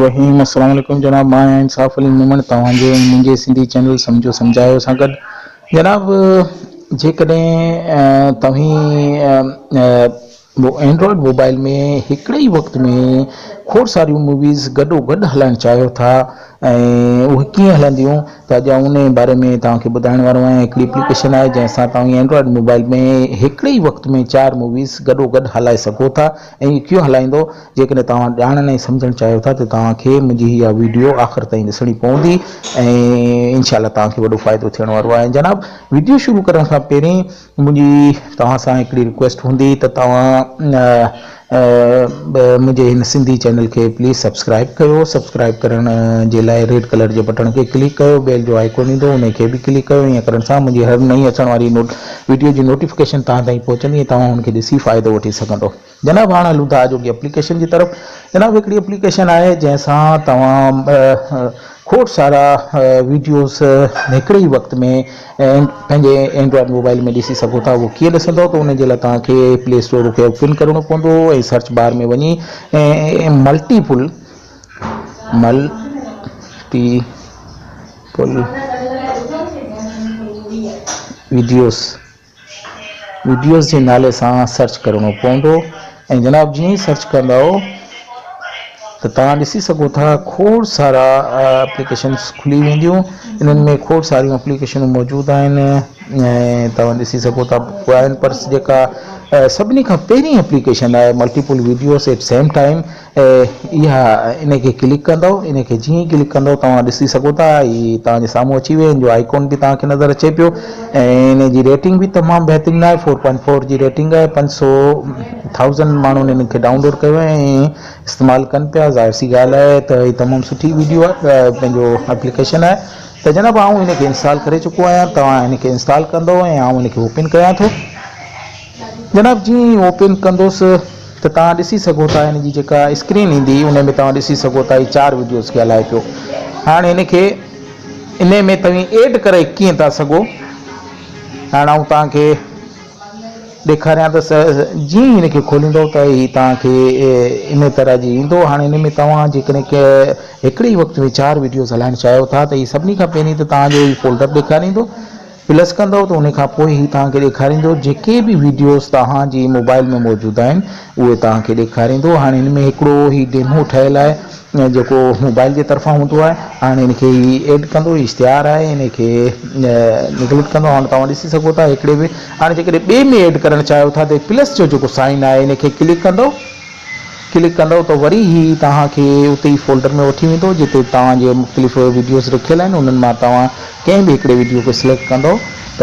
रहीम अस्सलाम वालेकुम जनाब। मां इंसाफ अली मोमन तव्हांजे मुंहिंजे सिंधी चैनल सम्झो सम्झायो सां गॾु जनाब जेकॾहिं तव्हीं एंड्रॉयड मोबाइल में हिकिड़े ई वक़्त में खोड़ सारियूं मूवीज़ गॾो गॾु हलाइणु चाहियो था ऐं उहे कीअं हलंदियूं त अॼु उन बारे में तव्हांखे ॿुधाइण वारो आहियां। हिकिड़ी एप्लीकेशन आहे जंहिंसां तव्हां एंड्रॉयड मोबाइल में हिकिड़े ई वक़्त में 4 मूवीज़ गॾो गॾु हलाए सघो था ऐं इहो कीअं हलाईंदो जेकॾहिं तव्हां ॼाणण ऐं सम्झणु चाहियो था त तव्हांखे मुंहिंजी इहा वीडियो आख़िर ताईं ॾिसणी पवंदी ऐं इनशाला तव्हांखे वॾो फ़ाइदो थियण वारो आहे। जनाब वीडियो शुरू करण खां पहिरीं मुंहिंजी तव्हां सां हिकिड़ी रिक्वेस्ट हूंदी त तव्हां मुंहिंजे हिन सिंधी चैनल खे प्लीज़ सब्सक्राइब कयो। सब्सक्राइब करण जे लाइ रेड कलर जे बटन खे क्लिक कयो, बेल जो आइकॉन ईंदो उन खे बि क्लिक कयो। ईअं करण सां मुंहिंजी हर नई अचण वारी वीडियो जी नोटिफिकेशन तव्हां ताईं पहुचंदी ऐं तव्हां हुनखे ॾिसी फ़ाइदो वठी सघंदो। जनाब हाणे हलूं था अॼोकी एप्लीकेशन जी तरफ़। जनाब हिकिड़ी एप्लीकेशन आहे जंहिंसां तव्हां खोड़ सारा वीडियोस हिकिड़े ई वक़्त में पंहिंजे एंड्रॉयड मोबाइल में ॾिसी सघो था। उहो कीअं ॾिसंदो त उन जे लाइ तव्हांखे प्ले स्टोर खे ओपन करिणो पवंदो ऐं सर्च बार में वञी ऐं मल्टीपुल वीडियोस जे नाले सां सर्च करिणो पवंदो ऐं जनाब जीअं ई सर्च कंदव त तव्हां ॾिसी सघो था खोड़ सारा एप्लीकेशन्स खुली वेंदियूं। इन्हनि में खोड़ सारियूं एप्लीकेशनूं मौजूदु आहिनि ऐं तव्हां ॾिसी सघो था आहिनि पर जेका सभिनी खां पहिरीं एप्लीकेशन आहे multiple videos at same time इहा इन खे क्लिक कंदव। इन खे जीअं ई क्लिक कंदव तव्हां ॾिसी सघो था हीअ तव्हांजे साम्हूं अची वियो। इन जो आइकॉन बि तव्हांखे नज़र अचे पियो ऐं इन जी रेटिंग बि तमामु बहितरीनु आहे। 4.4 जी रेटिंग आहे। 500,000 माण्हुनि इन खे डाउनलोड कयो ऐं इस्तेमालु कनि पिया। ज़ाहिर सी ॻाल्हि आहे त हीअ तमामु सुठी वीडियो आहे पंहिंजो एप्लीकेशन आहे। त जनाब आउं इन खे इंस्टॉल करे चुको आहियां। तव्हां इन खे इंस्टॉल कंदो ऐं आउं इन खे ओपन कयां थो। जनाब जीअं ई ओपन कंदुसि त तव्हां ॾिसी सघो था इन जी जेका स्क्रीन ईंदी उन में तव्हां ॾिसी सघो था 4 वीडियोस खे हलाए पियो। हाणे इन खे इन में तव्हीं ऐड करे कीअं था सघो हाणे आउं तव्हांखे ॾेखारियां त जीअं ई इन खे खोलींदो त हीअ तव्हांखे इन तरह जी ईंदो। हाणे इन में तव्हां जेकॾहिं हिकिड़े ई वक़्त में 4 वीडियोस हलाइणु चाहियो था त हीअ सभिनी खां पहिरीं त तव्हांजो हीअ फोल्डर ॾेखारींदो। प्लस कंदव त उन खां पोइ ई तव्हांखे ॾेखारींदो जेके बि वीडियोस तव्हांजी मोबाइल में मौजूदु आहिनि उहे तव्हांखे ॾेखारींदो। हाणे हिन में हिकिड़ो ई डेमो ठहियलु आहे जेको मोबाइल जे तरफ़ां हूंदो आहे। हाणे इन खे ऐड कंदो इश्तिहार आहे इन खे निकलिट कंदो। हाणे तव्हां ॾिसी सघो था हिकिड़े में हाणे जेकॾहिं ॿिए में ऐड करणु चाहियो था त प्लस जो जेको साइन आहे इन खे क्लिक कंदव त वरी ई तव्हांखे उते ई फोल्डर में वठी वेंदो जिते तव्हांजे मुख़्तलिफ़ वीडियोस रखियल आहिनि। उन्हनि मां तव्हां कंहिं बि हिकिड़े वीडियो खे सिलेक्ट कंदव त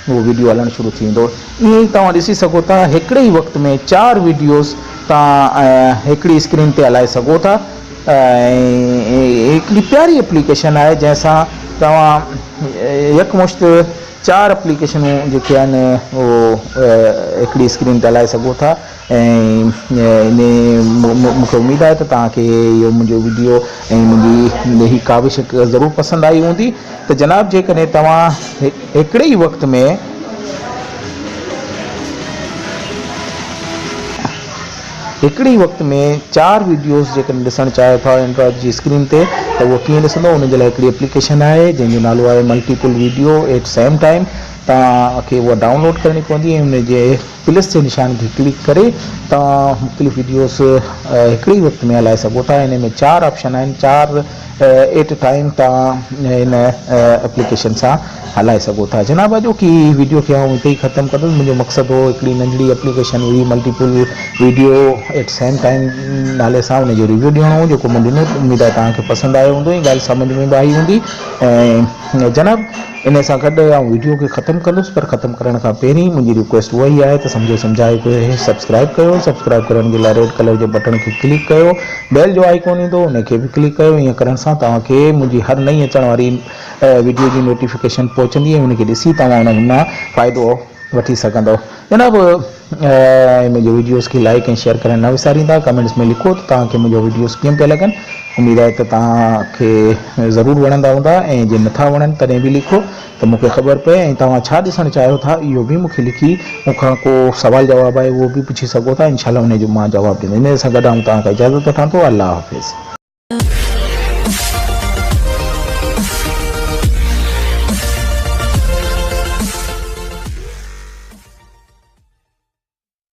उहो वीडियो हलणु शुरू थी वेंदो। ईअं ई तव्हां ॾिसी सघो था हिकिड़े ई वक़्त में 4 वीडियोस तव्हां हिकिड़ी स्क्रीन ते हलाए सघो था ऐं हिकिड़ी प्यारी एप्लीकेशन आहे जंहिंसां तव्हां यकमुश्त 4 एप्लीकेशनूं जेके आहिनि उहो हिकिड़ी स्क्रीन ते हलाए सघो था ऐं मूंखे उमेदु आहे त तव्हांखे इहो मुंहिंजो वीडियो ऐं मुंहिंजी हीअ काविश ज़रूरु पसंदि आई हूंदी। त जनाब जेकॾहिं तव्हां हिकिड़े ई वक़्त में में 4 वीडियोस जेकॾहिं ॾिसणु चाहियो था एंड्रॉइड जी स्क्रीन ते त उहो कीअं ॾिसंदो उन जे लाइ हिकिड़ी एप्लीकेशन आहे जंहिंजो नालो आहे multiple video at same time. तव्हांखे उहा डाउनलोड करणी पवंदी ऐं उन जे प्लस जे निशान खे क्लिक करे तव्हां मुख़्तलिफ़ वीडियोस हिकिड़े ई वक़्त में हलाए सघो था। इन में 4 ऑप्शन आहिनि। 4 एट टाइम तव्हां हिन एप्लीकेशन सां हलाए सघो था। जनाब अॼोकी वीडियो खे आउं हिते ई ख़तमु कंदुसि। मुंहिंजो मक़सदु हो हिकिड़ी नंढड़ी एप्लीकेशन हुई multiple video at same time नाले सां उनजो रिव्यू ॾियणो हो जेको मुंहिंजी उमेदु आहे तव्हांखे पसंदि आयो हूंदो। ॻाल्हि सम्झ में बि आई हूंदी ऐं जनाब इन सां गॾु आउं वीडियो खे ख़तमु कंदुसि पर ख़तमु करण खां पहिरीं मुंहिंजी रिक्वेस्ट उहा ई आहे त सम्झो सम्झाए खे सब्सक्राइब कयो। सब्सक्राइब करण जे लाइ रेड कलर जे बटन खे क्लिक कयो। बेल जो आइकॉन ईंदो उन खे बि क्लिक कयो। ईअं करण सां तव्हांखे मुंहिंजी हर नई अचण वारी वीडियो जी नोटिफिकेशन पहुचंदी ऐं उनखे ॾिसी तव्हां उन मां फ़ाइदो वठी सघंदव। जनाब मुंहिंजे वीडियोस खे लाइक ऐं शेयर करणु न विसारींदा। कमेंट्स में लिखो त तव्हांखे मुंहिंजो वीडियोस कीअं पिया लॻनि। उमेदु आहे त तव्हांखे ज़रूरु वणंदा हूंदा ऐं जे नथा वणनि तॾहिं बि लिखो त मूंखे ख़बर पए ऐं तव्हां छा ॾिसणु चाहियो था इहो बि मूंखे लिखी मूंखां को सवाल जवाबु आहे उहो बि पुछी सघो था। इनशाला उनजो मां जवाबु ॾींदुमि। इन सां गॾु तव्हांखां इजाज़त वठां थो। अल्लाह हाफ़िज़। love.